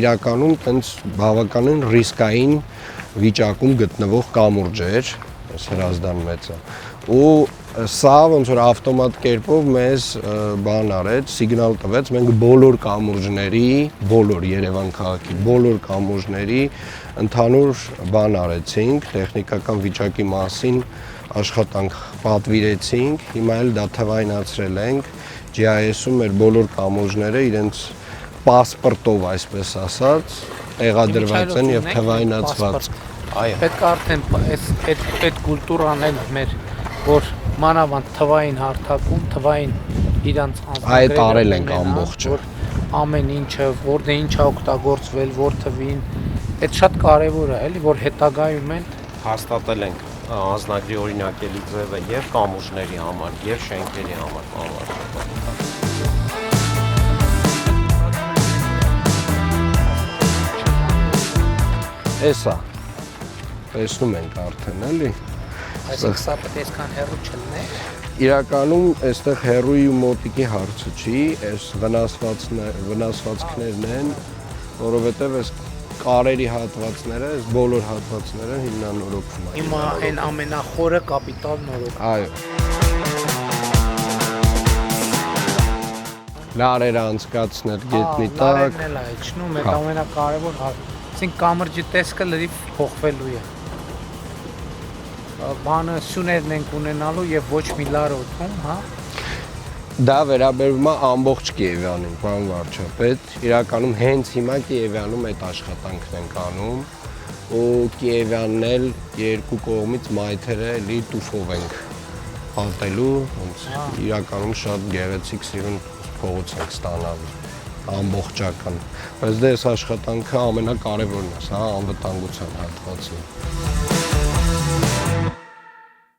իրականում տենց բավականին ռիսկային վիճակում գտնվող կամուրջ էր, այս հրազդան մեծը, ու սա ոնց որ ավտոմատ կերպով մեզ բան արեց, սիգնալ տվեց, մենք բոլոր կամուրջների, բոլոր Երևան քաղաքի բոլոր կամուրջների ընդհանուր բան արեցինք, տեխնիկական վիճակի մասին աշխատանք պատվիրեցինք, հիմա էլ դա թվայնացրել ենք, GIS-ում մեր բոլոր կամուրջները իրենց պասպորտով, այսպես ասած, տեղադրված են եւ թվայնացված։ Այո։ Պետք է արդեն այդ կուլտուրան էլ մեր որ մանավանդ թվային հարթակում, թվային իրանց այդ արել ենք ամբողջը։ Որ ամեն ինչը, որտեղ ինչա օգտագործվել, որ թվին, այդ շատ կարևոր է, էլի, որ հետագայում էլ հաստատել ենք անձնագրի օրինակելի ձևը եւ կամուրջների համար, եւ շենքերի համար։ Էսա։ Տեսնում ենք արդեն, էլի։ Այսինքն սա պետք է այսքան հեռու չլինի։ Իրականում այստեղ հեռուի ու մոտիկի հարցը չի, այս վնասվածքներն են, որովհետև այս կարերի հատվածները, այս բոլոր հատվածները հիմնանորոգվում են։ Հիմա այն ամենախորը կապիտալ նորոգ։ Այո։ Լարերը անցկացնել գետնի տակ։ Լարերն էլ է իջնում, այդ ամենակարևոր հարցը։ Այսինքն կամրջի տեսքը լրիվ փոխվելու է։ Բանը սյուներն ենք ունենալու եւ ոչ մի լար օդում, հա։ Դա վերաբերում է ամբողջ Կիևյանին, պարոն վարչապետ, իրականում հենց հիմա Կիևյանում այդ աշխատանքն ենք անում ու Կիևյանն էլ երկու կողմից մայթերը էլի տուֆով ենք պատելու, ոնց իրականում շատ գեղեցիկ սիրուն փողոց ենք ստանալ ամբողջական, բայց դե այս աշխատանքը ամենակարևորն է, սա անվտանգության հատվածը։